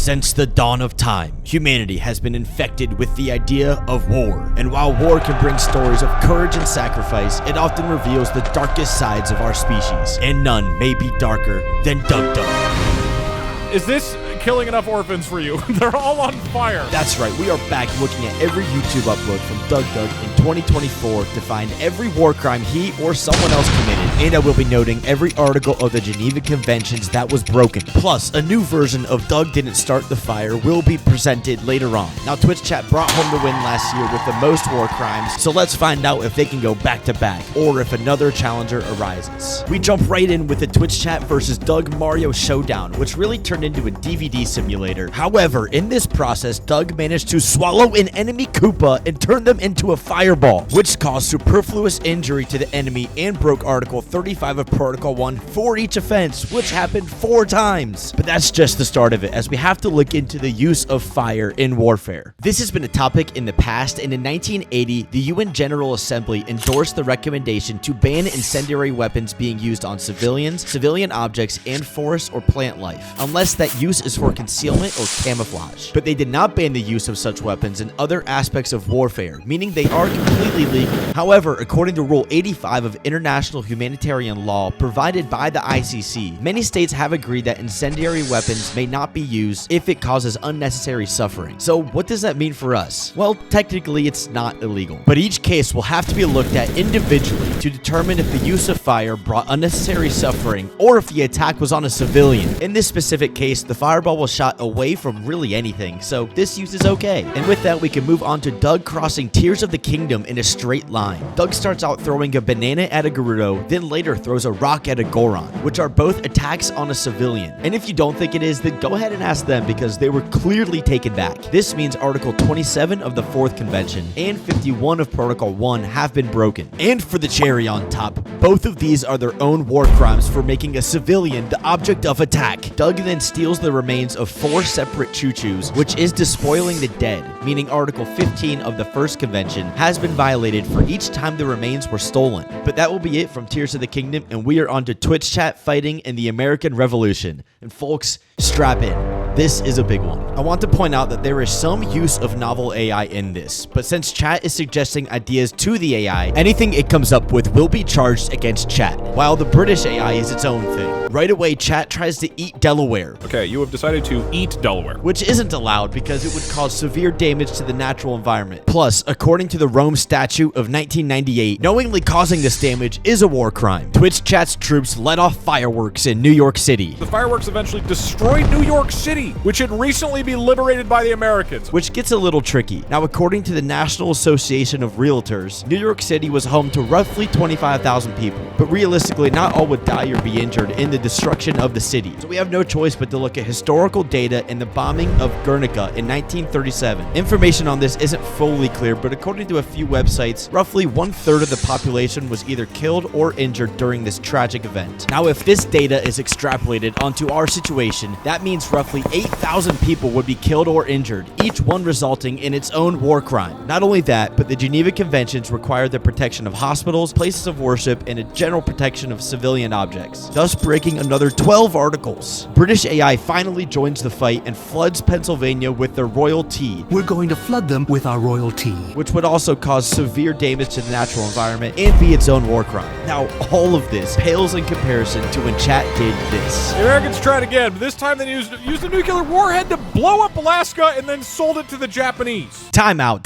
Since the dawn of time, humanity has been infected with the idea of war. And while war can bring stories of courage and sacrifice, it often reveals the darkest sides of our species. And none may be darker than DougDoug. Is this killing enough orphans for you? They're all on fire. That's right, we are back looking at every YouTube upload from DougDoug in 2024 to find every war crime he or someone else committed. And I will be noting every article of the Geneva Conventions that was broken. Plus, a new version of Doug Didn't Start the Fire will be presented later on. Now, Twitch chat brought home the win last year with the most war crimes, so let's find out if they can go back to back, or if another challenger arises. We jump right in with the Twitch chat versus Doug Mario Showdown, which really turned into a DVD simulator. However, in this process, Doug managed to swallow an enemy Koopa and turn them into a fireball, which caused superfluous injury to the enemy and broke Article 35 of Protocol 1 for each offense, which happened 4 times. But that's just the start of it, as we have to look into the use of fire in warfare. This has been a topic in the past, and in 1980, the UN General Assembly endorsed the recommendation to ban incendiary weapons being used on civilians, civilian objects, and forest or plant life, unless that use is for concealment or camouflage. But they did not ban the use of such weapons in other aspects of warfare, meaning they are completely legal. However, according to Rule 85 of International Humanitarian Law provided by the ICC, many states have agreed that incendiary weapons may not be used if it causes unnecessary suffering. So what does that mean for us? Well, technically it's not illegal, but each case will have to be looked at individually to determine if the use of fire brought unnecessary suffering or if the attack was on a civilian. In this specific case, the fireball was shot away from really anything, so this use is okay. And with that, we can move on to Doug crossing Tears of the Kingdom in a straight line. Doug starts out throwing a banana at a Gerudo, then later throws a rock at a Goron, which are both attacks on a civilian. And if you don't think it is, then go ahead and ask them, because they were clearly taken back. This means Article 27 of the 4th Convention and 51 of Protocol 1 have been broken. And for the cherry on top, both of these are their own war crimes for making a civilian the object of attack. Doug then steals the remains of 4 separate choo-choos, which is despoiling the dead, meaning Article 15 of the 1st Convention has been violated for each time the remains were stolen. But that will be it from Tears of the Kingdom, and we are on to Twitch chat fighting in the American Revolution. And folks, strap in. This is a big one. I want to point out that there is some use of novel AI in this, but since chat is suggesting ideas to the AI, anything it comes up with will be charged against chat, while the British AI is its own thing. Right away, chat tries to eat Delaware. Okay, you have decided to eat Delaware, which isn't allowed because it would cause severe damage to the natural environment. Plus, according to the Rome Statute of 1998, knowingly causing this damage is a war crime. Twitch chat's troops let off fireworks in New York City. The fireworks eventually destroyed New York City, which had recently been liberated by the Americans. Which gets a little tricky. Now, according to the National Association of Realtors, New York City was home to roughly 25,000 people. But realistically, not all would die or be injured in the destruction of the city. So we have no choice but to look at historical data in the bombing of Guernica in 1937. Information on this isn't fully clear, but according to a few websites, roughly 1/3 of the population was either killed or injured during this tragic event. Now, if this data is extrapolated onto our situation, that means roughly 8,000 people would be killed or injured, each one resulting in its own war crime. Not only that, but the Geneva Conventions require the protection of hospitals, places of worship, and a general protection of civilian objects, thus breaking another 12 articles. British AI finally joins the fight and floods Pennsylvania with their royal tea. We're going to flood them with our royal tea, which would also cause severe damage to the natural environment and be its own war crime. Now, all of this pales in comparison to when chat did this. The Americans tried again, but this time they used a nuclear warhead to blow up Alaska and then sold it to the Japanese. Time out.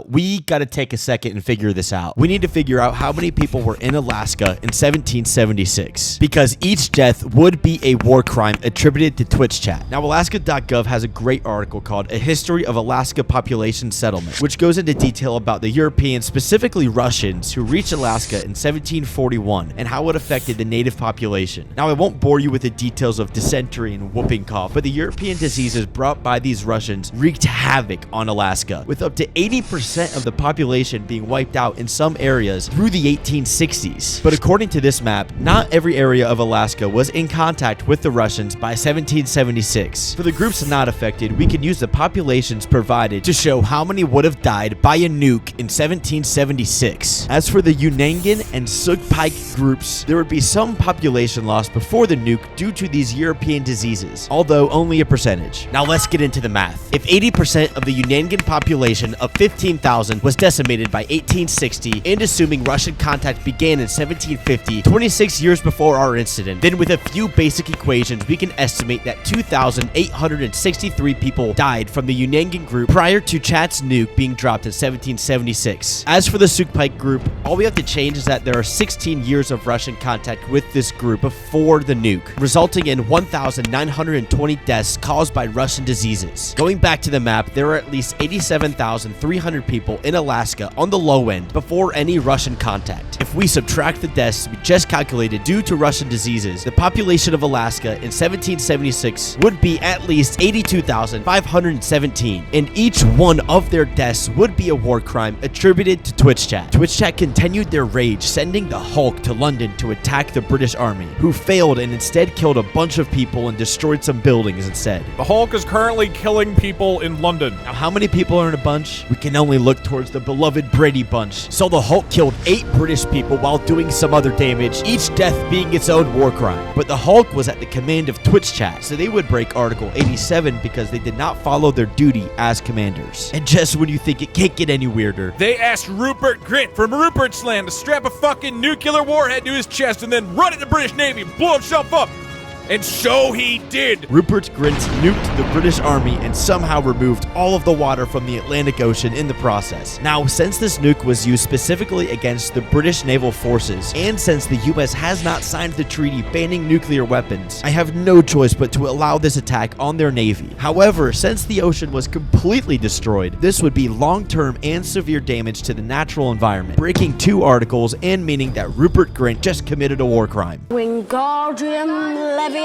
We gotta take a second and figure this out. We need to figure out how many people were in Alaska in 1776, because each death would be a war crime attributed to Twitch chat. Now, Alaska.gov has a great article called A History of Alaska Population Settlement, which goes into detail about the Europeans, specifically Russians, who reached Alaska in 1741 and how it affected the native population. Now, I won't bore you with the details of dysentery and whooping cough, but the European diseases brought by these Russians wreaked havoc on Alaska, with up to 80% of the population being wiped out in some areas through the 1860s. But according to this map, not every area of Alaska was in contact with the Russians by 1776. For the groups not affected, we can use the populations provided to show how many would have died by a nuke in 1776. As for the Unangan and Sugpike groups, there would be some population loss before the nuke due to these European diseases, although although only a percentage. Now let's get into the math. If 80% of the Unangan population of 15,000 was decimated by 1860, and assuming Russian contact began in 1750, 26 years before our incident, then with a few basic equations, we can estimate that 2,863 people died from the Unangan group prior to Chat's nuke being dropped in 1776. As for the Sukpike group, all we have to change is that there are 16 years of Russian contact with this group before the nuke, resulting in 1,920 deaths caused by Russian diseases. Going back to the map, there are at least 87,300 people in Alaska on the low end before any Russian contact. If we subtract the deaths we just calculated due to Russian diseases, the population of Alaska in 1776 would be at least 82,517, and each one of their deaths would be a war crime attributed to Twitch Chat. Twitch Chat continued their rage, sending the Hulk to London to attack the British Army, who failed and instead killed a bunch of people and destroyed some buildings instead. The Hulk is currently killing people in London. Now, how many people are in a bunch? We can only look towards the beloved Brady Bunch. So the Hulk killed 8 British people while doing some other damage, each death being its own war crime. But the Hulk was at the command of Twitch Chat, so they would break Article 87 because they did not follow their duty as commanders. And just when you think it can't get any weirder, They asked Rupert Grint from Rupert's Land to strap a fucking nuclear warhead to his chest and then run at the British Navy and blow himself up. And so he did. Rupert Grint nuked the British Army and somehow removed all of the water from the Atlantic Ocean in the process. Now, since this nuke was used specifically against the British naval forces, and since the US has not signed the treaty banning nuclear weapons, I have no choice but to allow this attack on their navy. However, since the ocean was completely destroyed, this would be long-term and severe damage to the natural environment, breaking 2 articles and meaning that Rupert Grint just committed a war crime. Wingardium Leviosa.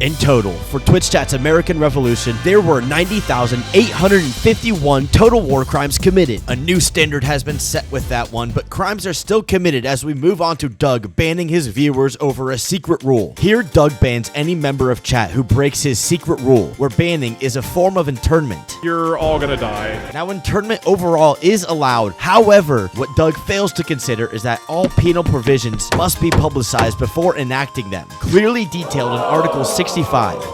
In total, for Twitch Chat's American Revolution, there were 90,851 total war crimes committed. A new standard has been set with that one, but crimes are still committed as we move on to Doug banning his viewers over a secret rule. Here, Doug bans any member of chat who breaks his secret rule, where banning is a form of internment. You're all gonna die. Now, internment overall is allowed. However, what Doug fails to consider is that all penal provisions must be publicized before enacting them, clearly detailed in Article 65.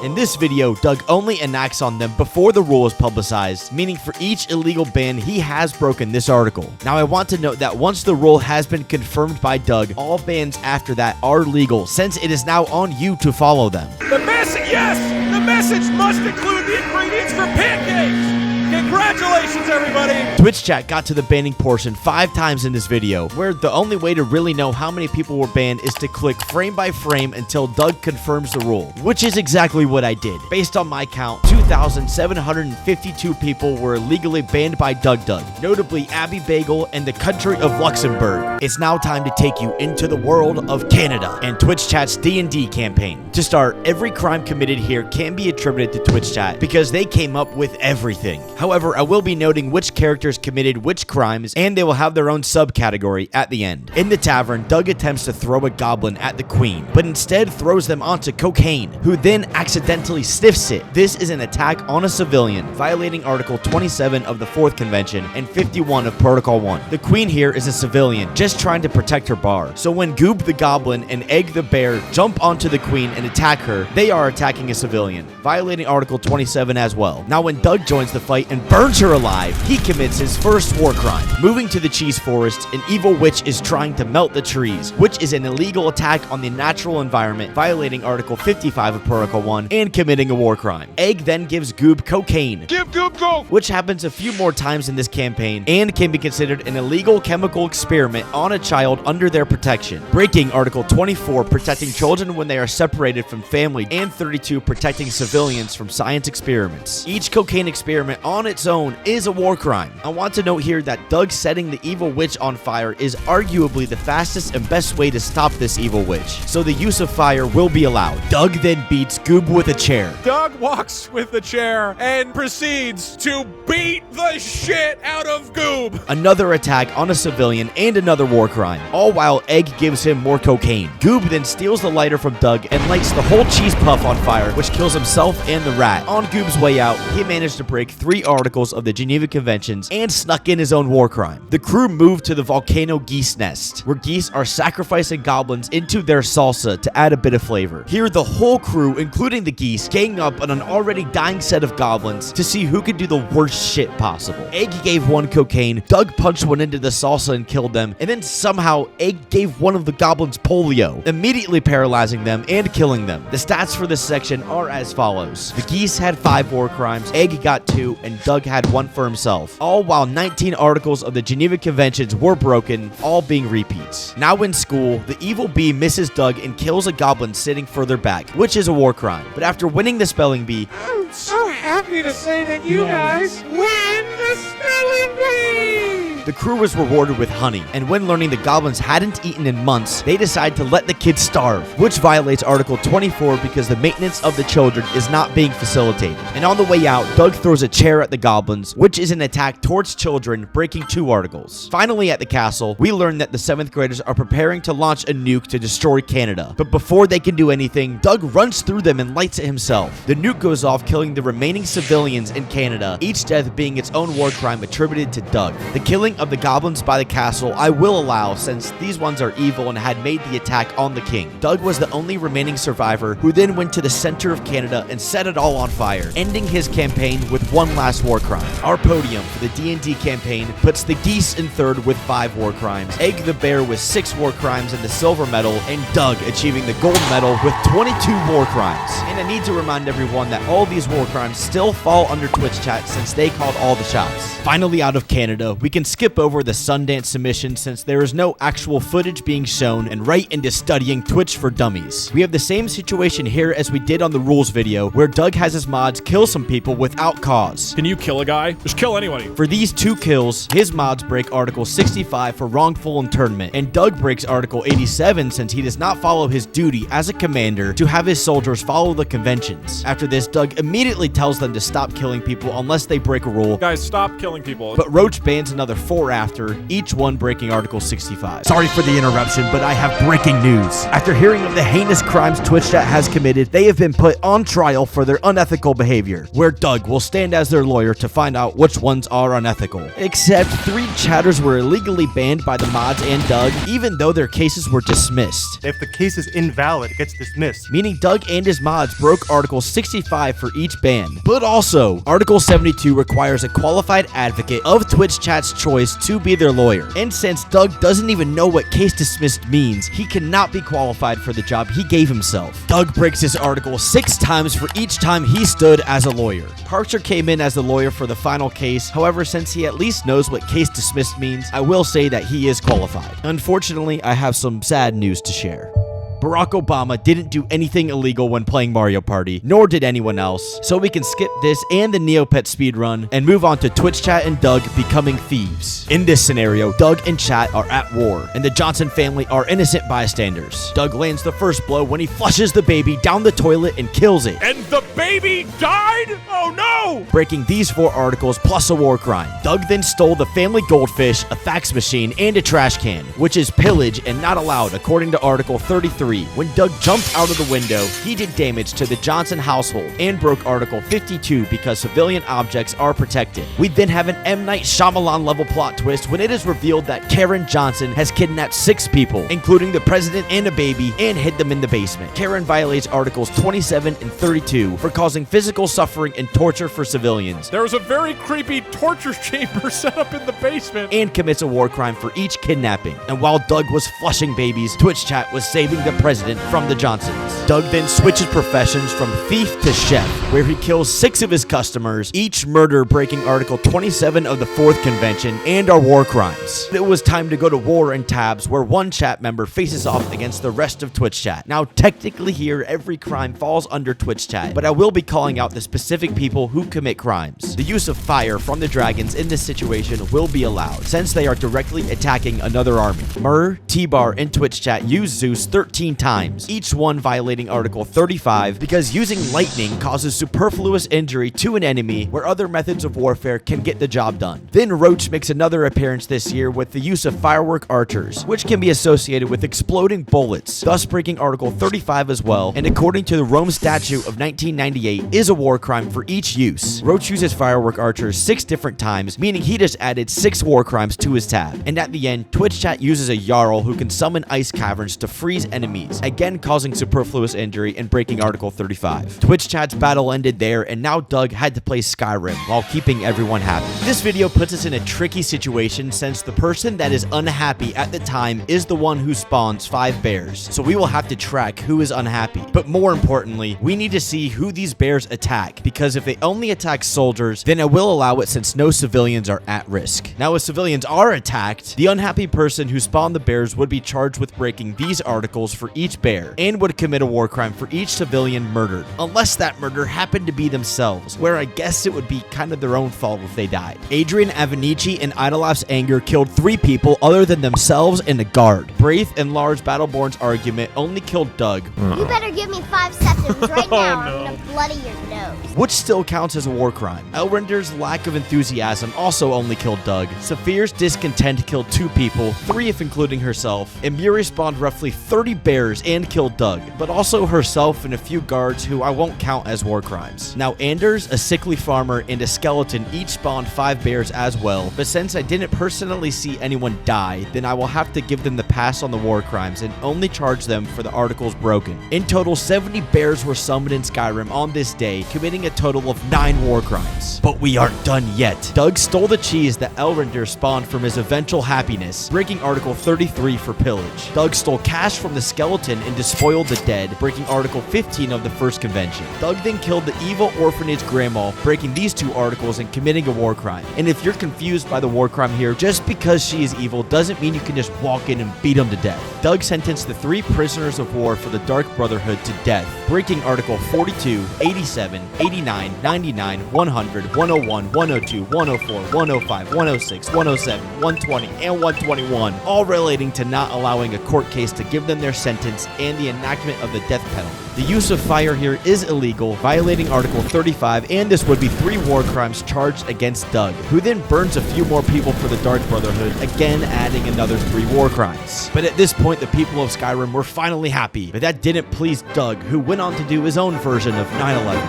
In this video, Doug only enacts on them before the rule is publicized, meaning for each illegal ban, he has broken this article. Now, I want to note that once the rule has been confirmed by Doug, all bans after that are legal, since it is now on you to follow them. The message, yes! The message must include the ingredients for pancakes! Congratulations, everybody! Twitch Chat got to the banning portion 5 times in this video, where the only way to really know how many people were banned is to click frame by frame until Doug confirms the rule, which is exactly what I did. Based on my count, 2,752 people were illegally banned by DougDoug, notably Abby Bagel and the country of Luxembourg. It's now time to take you into the world of Canada and Twitch Chat's D&D campaign. To start, every crime committed here can be attributed to Twitch Chat because they came up with everything. However, I will be noting which characters committed which crimes, and they will have their own subcategory at the end. In the tavern, Doug attempts to throw a goblin at the queen, but instead throws them onto cocaine, who then accidentally sniffs it. This is an attack on a civilian, violating Article 27 of the 4th Convention and 51 of Protocol 1. The queen here is a civilian, just trying to protect her bar. So when Goob the goblin and Egg the bear jump onto the queen and attack her, they are attacking a civilian, violating Article 27 as well. Now when Doug joins the fight and burns her alive, he commits his first war crime. Moving to the cheese forest, an evil witch is trying to melt the trees, which is an illegal attack on the natural environment, violating Article 55 of Protocol 1 and committing a war crime. Egg then gives Goob cocaine. Give Goop coke! Which happens a few more times in this campaign and can be considered an illegal chemical experiment on a child under their protection, breaking Article 24, protecting children when they are separated from family, and 32, protecting civilians from science experiments. Each cocaine experiment on its own is a war crime. I want to note here that Doug setting the evil witch on fire is arguably the fastest and best way to stop this evil witch, so the use of fire will be allowed. Doug then beats Goob with a chair. Doug walks with the chair and proceeds to beat the shit out of Goob. Another attack on a civilian and another war crime, all while Egg gives him more cocaine. Goob then steals the lighter from Doug and lights the whole cheese puff on fire, which kills himself and the rat. On Goob's way out, he managed to break 3 articles of the Geneva Convention conventions and snuck in his own war crime. The crew moved to the volcano geese nest, where geese are sacrificing goblins into their salsa to add a bit of flavor. Here, the whole crew, including the geese, gang up on an already dying set of goblins to see who could do the worst shit possible. Egg gave one cocaine, Doug punched one into the salsa and killed them, and then somehow Egg gave one of the goblins polio, immediately paralyzing them and killing them. The stats for this section are as follows. The geese had 5 war crimes, Egg got 2, and Doug had 1 for himself, all while 19 articles of the Geneva Conventions were broken, all being repeats. Now in school, the evil bee misses Doug and kills a goblin sitting further back, which is a war crime. But after winning the spelling bee, I'm so happy to say that you guys win the spelling bee! the crew was rewarded with honey, and when learning the goblins hadn't eaten in months, they decide to let the kids starve, which violates Article 24 because the maintenance of the children is not being facilitated. And on the way out, Doug throws a chair at the goblins, which is an attack towards children, breaking 2 articles. Finally, at the castle, we learn that the 7th graders are preparing to launch a nuke to destroy Canada. But before they can do anything, Doug runs through them and lights it himself. The nuke goes off, killing the remaining civilians in Canada, each death being its own war crime attributed to Doug. The killing of the goblins by the castle I will allow, since these ones are evil and had made the attack on the king. Doug was the only remaining survivor, who then went to the center of Canada and set it all on fire, ending his campaign with 1 last war crime. Our podium for the D&D campaign puts the geese in 3rd with 5 war crimes, Egg the bear with 6 war crimes and the silver medal, and Doug achieving the gold medal with 22 war crimes. And I need to remind everyone that all these war crimes still fall under Twitch chat, since they called all the shots. Finally, out of Canada, we can skip over the Sundance submission since there is no actual footage being shown, and right into studying Twitch for Dummies. We have the same situation here as we did on the rules video, where Doug has his mods kill some people without cause. Can you kill a guy? Just kill anybody. For these 2 kills, his mods break Article 65 for wrongful internment, and Doug breaks Article 87 since he does not follow his duty as a commander to have his soldiers follow the conventions. After this, Doug immediately tells them to stop killing people unless they break a rule. Guys, stop killing people. But Roach bans another 4 after, each one breaking Article 65. Sorry for the interruption, but I have breaking news. After hearing of the heinous crimes Twitch chat has committed, they have been put on trial for their unethical behavior, where Doug will stand as their lawyer to find out which ones are unethical. Except 3 chatters were illegally banned by the mods and Doug, even though their cases were dismissed. If the case is invalid, it gets dismissed. Meaning Doug and his mods broke Article 65 for each ban. But also, Article 72 requires a qualified advocate of Twitch chat's choice to be their lawyer. And since Doug doesn't even know what case dismissed means, he cannot be qualified for the job he gave himself. Doug breaks his article 6 times for each time he stood as a lawyer. Parcher came in as the lawyer for the final case. However, since he at least knows what case dismissed means, I will say that he is qualified. Unfortunately, I have some sad news to share. Barack Obama didn't do anything illegal when playing Mario Party, nor did anyone else, so we can skip this and the Neopet speedrun and move on to Twitch chat and Doug becoming thieves. In this scenario, Doug and chat are at war, and the Johnson family are innocent bystanders. Doug lands the first blow when he flushes the baby down the toilet and kills it. And the baby died? Oh no! Breaking these 4 articles plus a war crime. Doug then stole the family goldfish, a fax machine, and a trash can, which is pillage and not allowed according to Article 33. When Doug jumped out of the window, he did damage to the Johnson household and broke Article 52 because civilian objects are protected. We then have an M. Night Shyamalan level plot twist when it is revealed that Karen Johnson has kidnapped 6 people, including the president and a baby, and hid them in the basement. Karen violates Articles 27 and 32 for causing physical suffering and torture for civilians. There was a very creepy torture chamber set up in the basement. And commits a war crime for each kidnapping. And while Doug was flushing babies, Twitch chat was saving the president from the Johnsons. Doug then switches professions from thief to chef, where he kills 6 of his customers, each murder breaking Article 27 of the 4th Convention and our war crimes. It was time to go to war in tabs, where one chat member faces off against the rest of Twitch chat. Now, technically here, every crime falls under Twitch chat, but I will be calling out the specific people who commit crimes. The use of fire from the dragons in this situation will be allowed, since they are directly attacking another army. Murr, T-Bar, and Twitch chat use Zeus 13 13 times, each one violating Article 35 because using lightning causes superfluous injury to an enemy where other methods of warfare can get the job done. Then Roach makes another appearance this year with the use of firework archers, which can be associated with exploding bullets, thus breaking Article 35 as well, and according to the Rome Statute of 1998, is a war crime for each use. Roach uses firework archers 6 different times, meaning he just added 6 war crimes to his tab. And at the end, Twitch chat uses a Jarl who can summon ice caverns to freeze enemies, again causing superfluous injury and breaking Article 35. Twitch chat's battle ended there, and now Doug had to play Skyrim while keeping everyone happy. This video puts us in a tricky situation since the person that is unhappy at the time is the one who spawns 5 bears, so we will have to track who is unhappy. But more importantly, we need to see who these bears attack, because if they only attack soldiers, then I will allow it since no civilians are at risk. Now if civilians are attacked, the unhappy person who spawned the bears would be charged with breaking these articles for each bear, and would commit a war crime for each civilian murdered, unless that murder happened to be themselves, where I guess it would be kind of their own fault if they died. Adrian Avenici and Idolaf's anger killed 3 people other than themselves and a guard. Braith and Lars Battleborn's argument only killed Doug, You better give me 5 seconds right now, or I'm gonna bloody your nose. which still counts as a war crime. Elrender's lack of enthusiasm also only killed Doug. Saphir's discontent killed 2 people, 3 if including herself, and Muri spawned roughly 30 bears and killed Doug, but also herself and a few guards who I won't count as war crimes. Now Anders, a sickly farmer, and a skeleton each spawned 5 bears as well, but since I didn't personally see anyone die, then I will have to give them the pass on the war crimes and only charge them for the articles broken. In total, 70 bears were summoned in Skyrim on this day, committing a total of 9 war crimes. But we aren't done yet. Doug stole the cheese that Elrender spawned from his eventual happiness, breaking Article 33 for pillage. Doug stole cash from the skeleton and despoiled the dead, breaking Article 15 of the first convention. Doug then killed the evil orphanage grandma, breaking these 2 articles and committing a war crime. And if you're confused by the war crime here, just because she is evil doesn't mean you can just walk in and beat them to death. Doug sentenced the 3 prisoners of war for the Dark Brotherhood to death, breaking Article 42, 87, 89, 99, 100, 101, 102, 104, 105, 106, 107, 120, and 121, all relating to not allowing a court case to give them their sentence and the enactment of the death penalty. The use of fire here is illegal, violating Article 35, and this would be 3 war crimes charged against Doug, who then burns a few more people for the Dark Brotherhood, again adding another 3 war crimes. But at this point, the people of Skyrim were finally happy, but that didn't please Doug, who went on to do his own version of 9/11.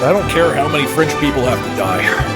I don't care how many French people have to die.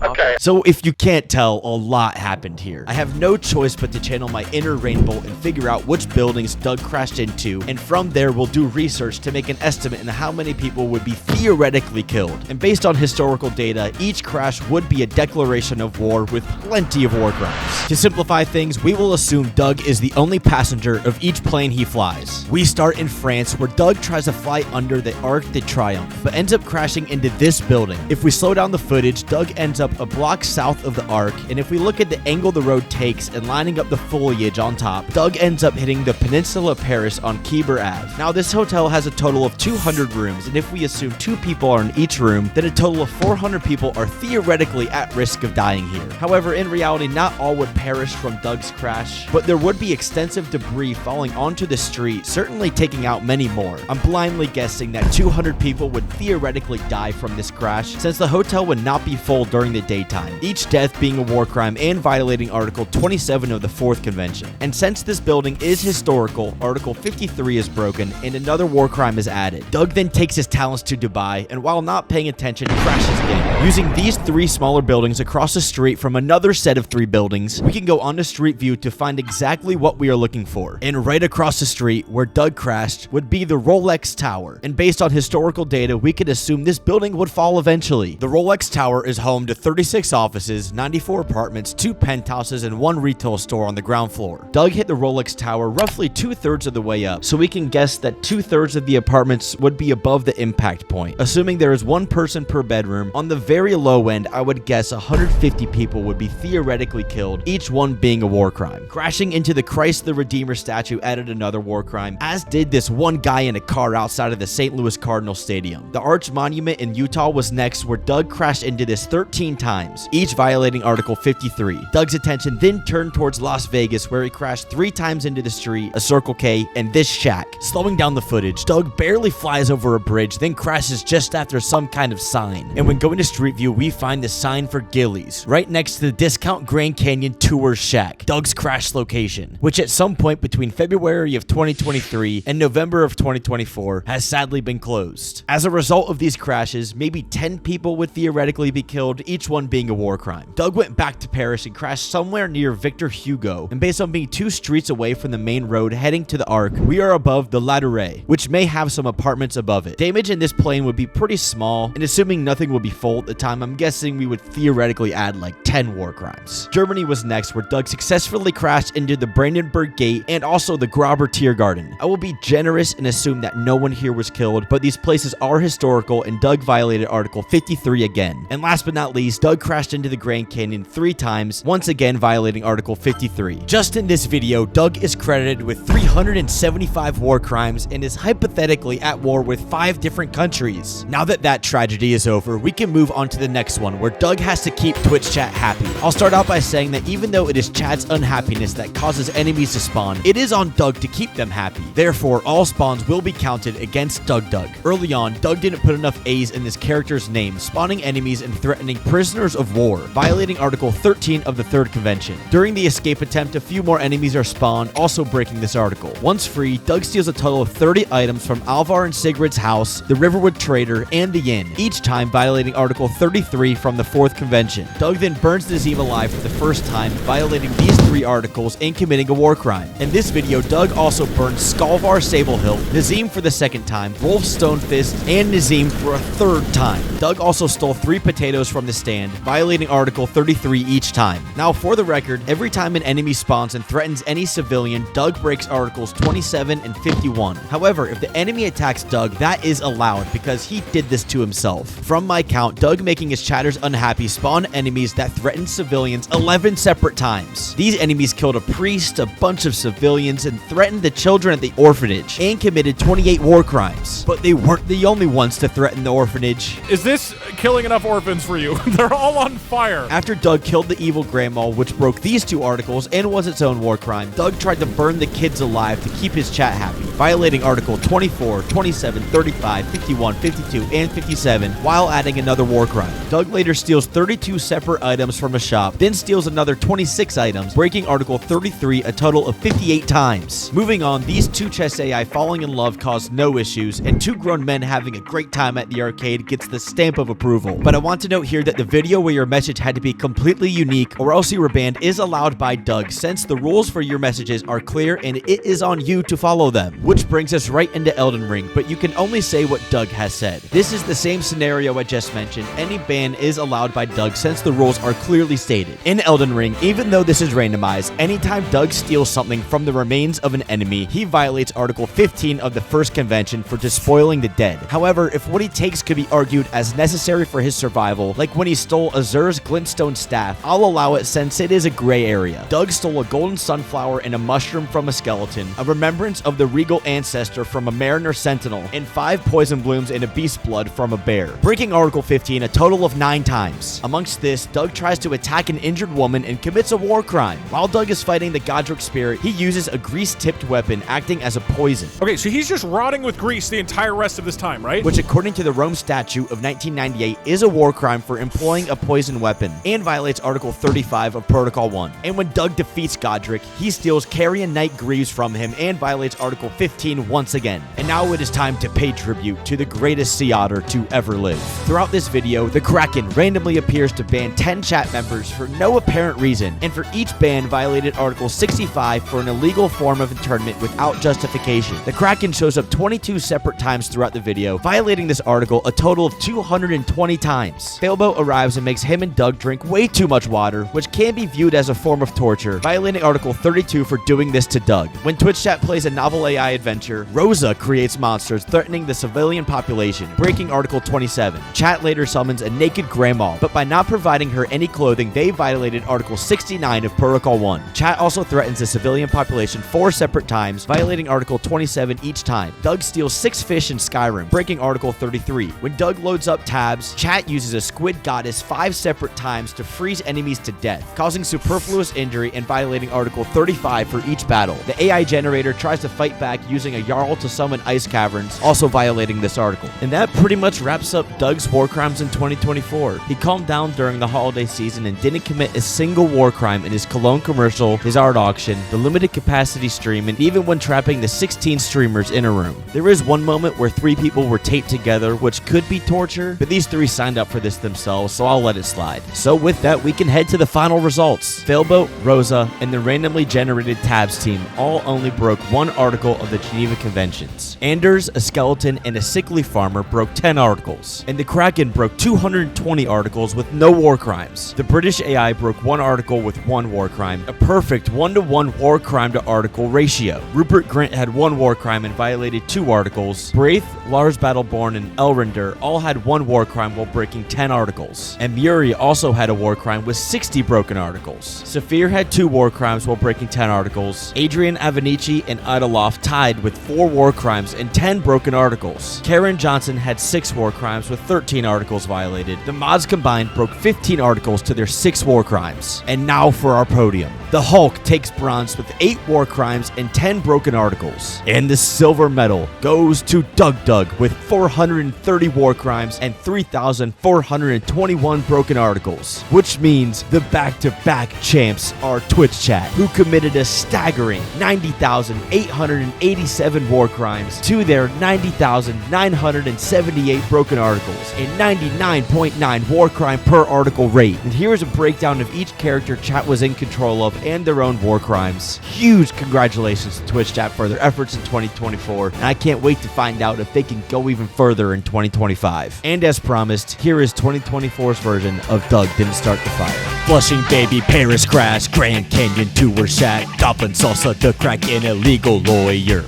Okay. So if you can't tell, a lot happened here. I have no choice but to channel my inner rainbow and figure out which buildings Doug crashed into, and from there we'll do research to make an estimate on how many people would be theoretically killed. And based on historical data, each crash would be a declaration of war with plenty of war crimes. To simplify things, we will assume Doug is the only passenger of each plane he flies. We start in France, where Doug tries to fly under the Arc de Triomphe, but ends up crashing into this building. If we slow down the footage, Doug ends up a block south of the Arc, and if we look at the angle the road takes and lining up the foliage on top, Doug ends up hitting the Peninsula of Paris on Kieber Ave. Now this hotel has a total of 200 rooms, and if we assume 2 people are in each room, then a total of 400 people are theoretically at risk of dying here. However, in reality, not all would perish from Doug's crash, but there would be extensive debris falling onto the street, certainly taking out many more. I'm blindly guessing that 200 people would theoretically die from this crash, since the hotel would not be full during the daytime, each death being a war crime and violating Article 27 of the 4th Convention. And since this building is historical, Article 53 is broken and another war crime is added. Doug then takes his talents to Dubai, and while not paying attention, crashes in. Using these 3 smaller buildings across the street from another set of 3 buildings, we can go on to Street View to find exactly what we are looking for. And right across the street, where Doug crashed, would be the Rolex Tower. And based on historical data, we could assume this building would fall eventually. The Rolex Tower is home to 36 36 offices, 94 apartments, 2 penthouses, and 1 retail store on the ground floor. Doug hit the Rolex Tower roughly 2/3 of the way up, so we can guess that 2/3 of the apartments would be above the impact point. Assuming there is 1 person per bedroom, on the very low end, I would guess 150 people would be theoretically killed, each one being a war crime. Crashing into the Christ the Redeemer statue added another war crime, as did this one guy in a car outside of the St. Louis Cardinal Stadium. The Arch Monument in Utah was next, where Doug crashed into this 13 times, each violating Article 53. Doug's attention then turned towards Las Vegas, where he crashed 3 times into the street, a Circle K, and this shack. Slowing down the footage, Doug barely flies over a bridge, then crashes just after some kind of sign. And when going to Street View, we find the sign for Gillies, right next to the Discount Grand Canyon Tours shack, Doug's crash location, which at some point between February of 2023 and November of 2024 has sadly been closed. As a result of these crashes, maybe 10 people would theoretically be killed, each one being a war crime. Doug went back to Paris and crashed somewhere near Victor Hugo, and based on being 2 streets away from the main road heading to the Arc, we are above the Ladouret, which may have some apartments above it. Damage in this plane would be pretty small, and assuming nothing will be full at the time, I'm guessing we would theoretically add like 10 war crimes. Germany was next, where Doug successfully crashed into the Brandenburg Gate and also the Grauber Tiergarten. I will be generous and assume that no one here was killed, but these places are historical, and Doug violated Article 53 again. And last but not least, Doug crashed into the Grand Canyon 3 times, once again violating Article 53. Just in this video, Doug is credited with 375 war crimes and is hypothetically at war with 5 different countries. Now that that tragedy is over, we can move on to the next one, where Doug has to keep Twitch chat happy. I'll start out by saying that even though it is chat's unhappiness that causes enemies to spawn, it is on Doug to keep them happy. Therefore, all spawns will be counted against DougDoug. Early on, Doug didn't put enough A's in this character's name, spawning enemies and threatening prisoners of war, violating Article 13 of the 3rd Convention. During the escape attempt, a few more enemies are spawned, also breaking this article. Once free, Doug steals a total of 30 items from Alvar and Sigrid's house, the Riverwood Trader, and the inn, each time violating Article 33 from the 4th Convention. Doug then burns Nazim alive for the first time, violating these 3 articles and committing a war crime. In this video, Doug also burned Skalvar Sablehilt, Nazim for the 2nd time, Rolf Stonefist, and Nazim for a 3rd time. Doug also stole 3 potatoes from the stand, violating Article 33 each time. Now, for the record, every time an enemy spawns and threatens any civilian, Doug breaks Articles 27 and 51. However, if the enemy attacks Doug, that is allowed because he did this to himself. From my count, Doug making his chatters unhappy spawned enemies that threatened civilians 11 separate times. These enemies killed a priest, a bunch of civilians, and threatened the children at the orphanage, and committed 28 war crimes. But they weren't the only ones to threaten the orphanage. Is this killing enough orphans for you? They're all on fire. After Doug killed the evil grandma, which broke these 2 articles and was its own war crime, Doug tried to burn the kids alive to keep his chat happy, violating Article 24, 27, 35, 51, 52, and 57, while adding another war crime. Doug later steals 32 separate items from a shop, then steals another 26 items, breaking Article 33 a total of 58 times. Moving on, these 2 chess AI falling in love caused no issues, and 2 grown men having a great time at the arcade gets the stamp of approval. But I want to note here that the video where your message had to be completely unique or else you were banned is allowed by Doug, since the rules for your messages are clear and it is on you to follow them. Which brings us right into Elden Ring, but you can only say what Doug has said. This is the same scenario I just mentioned. Any ban is allowed by Doug since the rules are clearly stated. In Elden Ring, even though this is randomized, anytime Doug steals something from the remains of an enemy, he violates Article 15 of the 1st Convention for despoiling the dead. However, if what he takes could be argued as necessary for his survival, like when he stole Azur's glintstone staff, I'll allow it since it is a gray area. Doug stole a golden sunflower and a mushroom from a skeleton, a remembrance of the regal ancestor from a mariner sentinel, and 5 poison blooms and a beast blood from a bear, breaking Article 15 a total of 9 times. Amongst this, Doug tries to attack an injured woman and commits a war crime. While Doug is fighting the Godric spirit, he uses a grease-tipped weapon acting as a poison. Okay, so he's just rotting with grease the entire rest of this time, right? Which, according to the Rome Statute of 1998, is a war crime for employing a poison weapon and violates Article 35 of Protocol 1. And when Doug defeats Godric, he steals Carrion Knight Greaves from him and violates Article 15 once again. And now it is time to pay tribute to the greatest sea otter to ever live. Throughout this video, the Kraken randomly appears to ban 10 chat members for no apparent reason, and for each ban band violated Article 65 for an illegal form of internment without justification. The Kraken shows up 22 separate times throughout the video, violating this article a total of 220 times. Failboat arrives and makes him and Doug drink way too much water, which can be viewed as a form of torture, violating Article 32 for doing this to Doug. When Twitch chat plays a novel AI adventure, Rosa creates monsters threatening the civilian population, breaking Article 27. Chat later summons a naked grandma, but by not providing her any clothing, they violated Article 69 of Protocol 1. Chat also threatens the civilian population 4 separate times, violating Article 27 each time. Doug steals 6 fish in Skyrim, breaking Article 33. When Doug loads up tabs, chat uses a squid goddess 5 separate times to freeze enemies to death, causing superfluous injury and violating Article 35 for each battle. The AI generator tries to fight back using a Jarl to summon ice caverns, also violating this article. And that pretty much wraps up Doug's war crimes in 2024. He calmed down during the holiday season and didn't commit a single war crime in his cologne commercial, his art auction, the limited capacity stream, and even when trapping the 16 streamers in a room. There is one moment where 3 people were taped together, which could be torture, but these 3 signed up for this themselves, so I'll let it slide. So with that, we can head to the final results. Failboat, Rosa, and the randomly generated tabs team all only broke 1 article of the Geneva Conventions. Anders, a skeleton, and a sickly farmer broke 10 articles, and the Kraken broke 220 articles with no war crimes. The British AI broke 1 article with 1 war crime, a perfect 1-to-1 war crime to article ratio. Rupert Grint had 1 war crime and violated 2 articles. Braith, Lars Battleborn, and Elronder all had 1 war crime while breaking 10 articles. And Muri also had a war crime with 60 broken articles. Saphir had 2 war crimes while breaking 10 articles. Adrian Avenici and Idoloff tied with 4 war crimes and 10 broken articles. Karen Johnson had 6 war crimes with 13 articles violated. The mods combined broke 15 articles to their 6 war crimes. And now for our podium. The Hulk takes bronze with 8 war crimes and 10 broken articles. And the silver medal goes to DougDoug with 430 war crimes and 3,421 broken articles. Which means the back-to-back champs are Twitch chat, who committed a staggering 90,887 war crimes to their 90,978 broken articles, a 99.9 war crime per article rate. And here's a breakdown of each character chat was in control of and their own war crimes. Huge congratulations to Twitch chat for their efforts in 2024, and I can't wait to find out if they can go even further in 2025. And as promised, here is 2024's version of Doug Didn't Start the Fire. Flushing Baby, Paris Crash, Grand Canyon Tour Shack, Goblin Salsa, the Kraken, illegal lawyer.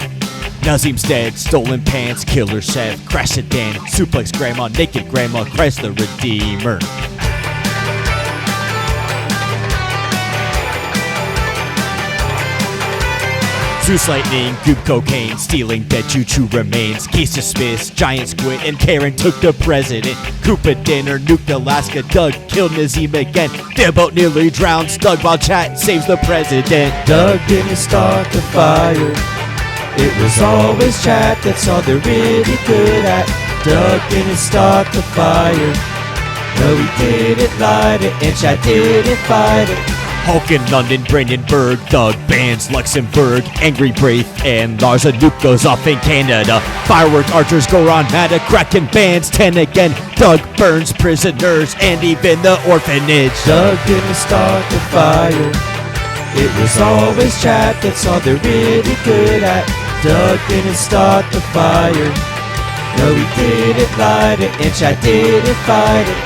Nazim's dead, stolen pants, killer chef, crash sedan, suplex grandma, naked grandma, Chrysler Redeemer. Zeus Lightning, Goop Cocaine, stealing dead choo-choo remains, Case dismissed, Giant Squid, and Karen took the president. Koopa dinner, nuked Alaska, Doug killed Nazim again. Their boat nearly drowns, Doug while chat saves the president. Doug didn't start the fire. It was always chat, that's all they're really good at. Doug didn't start the fire. No, he didn't light it, and chat didn't fight it. Hulk in London, Brandenburg, Doug bans Luxembourg, Angry Braith, and Lars a nuke goes off in Canada. Firework archers go on mad, a Kraken bans 10 again. Doug burns prisoners and even the orphanage. Doug didn't start the fire. It was always chat, that's all they're really good at. Doug didn't start the fire. No, he didn't light it, and chat didn't fight it.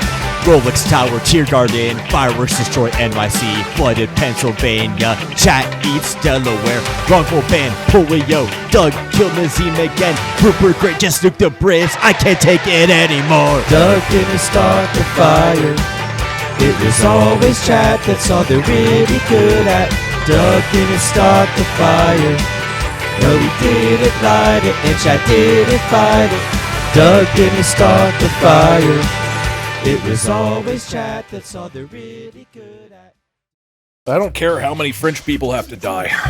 Rolex Tower, Tear Garden, fireworks destroy NYC, flooded Pennsylvania, chat eats Delaware, wrongful ban, polio, Doug killed Nazim again, Rupert Grint just nuked the Brits, I can't take it anymore. Doug didn't start the fire. It was always chat, that's all they're really good at. Doug didn't start the fire. No, he didn't light it, and chat didn't fight it. Doug didn't start the fire. It was always chat, that's all they're really good at. I don't care how many French people have to die.